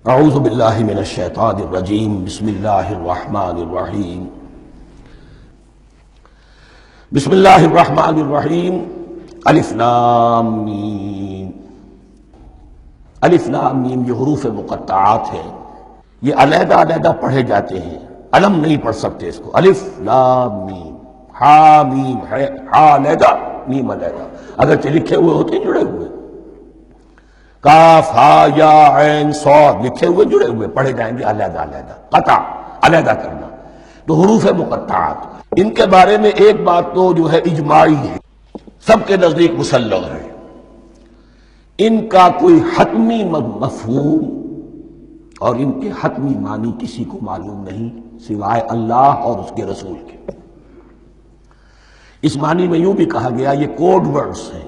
اعوذ باللہ من الشیطان الرجیم بسم اللہ الرحمن الرحیم بسم اللہ الرحمن الرحیم الف لام میم۔ الف لام میم یہ حروف مقطعات ہیں، یہ علیحدہ علیحدہ پڑھے جاتے ہیں، علم نہیں پڑھ سکتے اس کو۔ الف لام میم، ہا میم، ہا علیحدہ میم علیحدہ، اگرچہ لکھے ہوئے ہوتے ہیں جڑے ہوئے، کاف ہا یا عین صاد لکھے ہوئے جڑے ہوئے، پڑھے جائیں گے علیحدہ علیحدہ، قطع علیحدہ کرنا۔ تو حروف مقطعات، ان کے بارے میں ایک بات تو جو ہے اجماعی ہے، سب کے نزدیک مسلم ہے، ان کا کوئی حتمی مفہوم اور ان کے حتمی معنی کسی کو معلوم نہیں سوائے اللہ اور اس کے رسول کے۔ اس معنی میں یوں بھی کہا گیا یہ کوڈ ورڈز ہیں،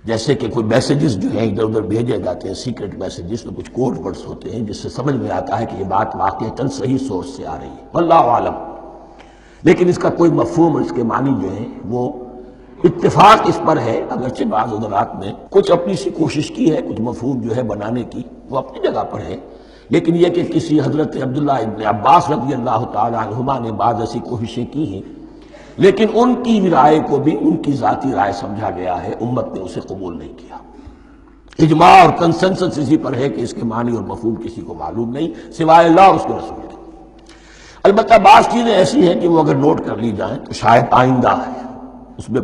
جیسے کہ کوئی میسیجز جو ہیں ادھر ادھر بھیجے جاتے ہیں، سیکرٹ میسیجز، تو کچھ کوڈ ورڈز ہوتے ہیں جس سے سمجھ میں آتا ہے کہ یہ بات واقعتاً صحیح سورس سے آ رہی ہے، واللہ عالم۔ لیکن اس کا کوئی مفہوم اور اس کے معنی جو ہیں وہ اتفاق اس پر ہے، اگرچہ بعض حضرات نے کچھ اپنی سی کوشش کی ہے کچھ مفہوم جو ہے بنانے کی، وہ اپنی جگہ پر ہے، لیکن یہ کہ کسی حضرت عبداللہ ابن عباس رضی اللہ تعالی عنہما نے بعض ایسی کوششیں کی ہیں، لیکن ان کی رائے کو بھی ان کی ذاتی رائے سمجھا گیا ہے، امت نے اسے قبول نہیں کیا۔ اجماع اور کنسنسس اسی پر ہے کہ اس کے معنی اور مفہوم کسی کو معلوم نہیں سوائے اللہ اور اس کے رسول کے۔ البتہ بعض چیزیں ایسی ہیں کہ وہ اگر نوٹ کر لی جائیں تو شاید آئندہ ہے اس میں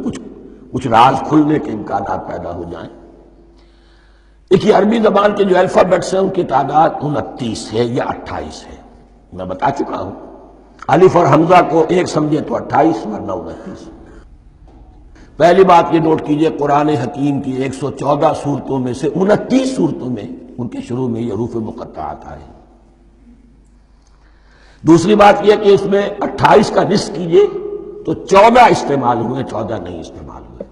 کچھ راز کھلنے کے امکانات پیدا ہو جائیں۔ دیکھیے عربی زبان کے جو الفابیٹس ہیں ان کی تعداد 29 ہے یا 28 ہے، میں بتا چکا ہوں۔ الف اور حمزہ کو ایک سمجھے تو 28 ورنہ 29۔ پہلی بات یہ نوٹ کیجئے، قرآن حکیم کی 114 سورتوں میں سے 29 سورتوں میں ان کے شروع میں یہ حروف مقطعات آئے۔ دوسری بات یہ کہ اس میں 28 کا نصف کیجئے تو 14 استعمال ہوئے، 14 نہیں استعمال ہوئے،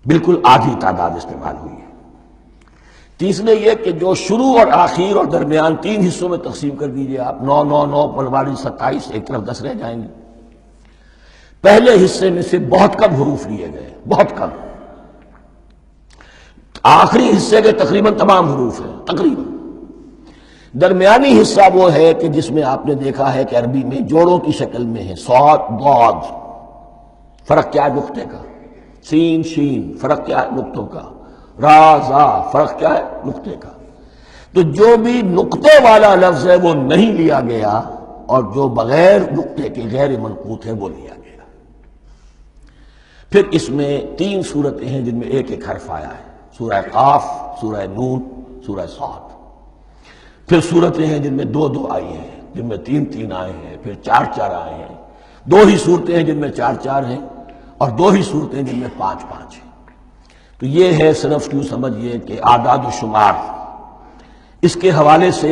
بالکل آدھی تعداد استعمال ہوئی ہے۔ تیسرے یہ کہ جو شروع اور آخر اور درمیان 3 حصوں میں تقسیم کر دیجئے آپ، 9 9 9 پرواری 27، ایک طرف 10 رہ جائیں گے۔ پہلے حصے میں سے بہت کم حروف لیے گئے، بہت کم۔ آخری حصے کے تقریباً تمام حروف ہیں، تقریباً۔ درمیانی حصہ وہ ہے کہ جس میں آپ نے دیکھا ہے کہ عربی میں جوڑوں کی شکل میں ہے، صاد ضاد، فرق کیا ہے نقطے کا، سین شین، فرق کیا ہے نقطوں کا، را زا، فرق کیا ہے نقطے کا۔ تو جو بھی نقطے والا لفظ ہے وہ نہیں لیا گیا، اور جو بغیر نقطے کے غیر منقوط ہے وہ لیا گیا۔ پھر اس میں 3 صورتیں ہیں جن میں ایک ایک حرف آیا ہے، سورہ قاف، سورہ نون، سورہ صاد۔ پھر صورتیں ہیں جن میں 2 2 آئی ہیں، جن میں 3 3 آئے ہیں، پھر 4 4 آئے ہیں، 2 ہی صورتیں ہیں جن میں 4 4 ہیں، اور 2 ہی صورتیں جن میں 5 5 ہیں۔ تو یہ ہے صرف یوں سمجھیے کہ اعداد و شمار۔ اس کے حوالے سے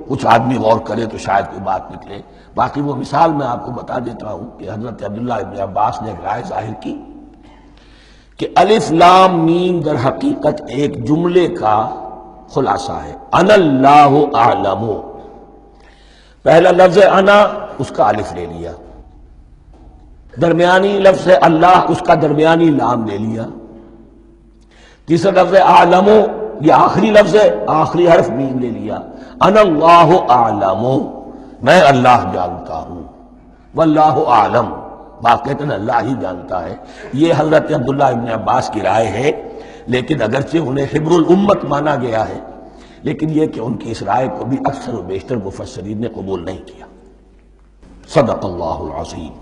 کچھ آدمی غور کرے تو شاید کوئی بات نکلے۔ باقی وہ مثال میں آپ کو بتا دیتا ہوں کہ حضرت عبداللہ ابن عباس نے ایک رائے ظاہر کی کہ الف لام میم در حقیقت ایک جملے کا خلاصہ ہے، انا اللہ اعلم۔ پہلا لفظ انا، اس کا الف لے لیا، درمیانی لفظ اللہ، اس کا درمیانی لام لے لیا، تیسرا لفظ اعلم، یہ آخری لفظ ہے، آخری حرف میم لے لیا، انا اللہ اعلم، میں اللہ جانتا ہوں، واللہ اعلم، واقعتاً اللہ ہی جانتا ہے۔ یہ حضرت عبداللہ ابن عباس کی رائے ہے، لیکن اگرچہ انہیں حبر الامت مانا گیا ہے، لیکن یہ کہ ان کی اس رائے کو بھی اکثر و بیشتر مفسرین نے قبول نہیں کیا۔ صدق اللہ العظیم۔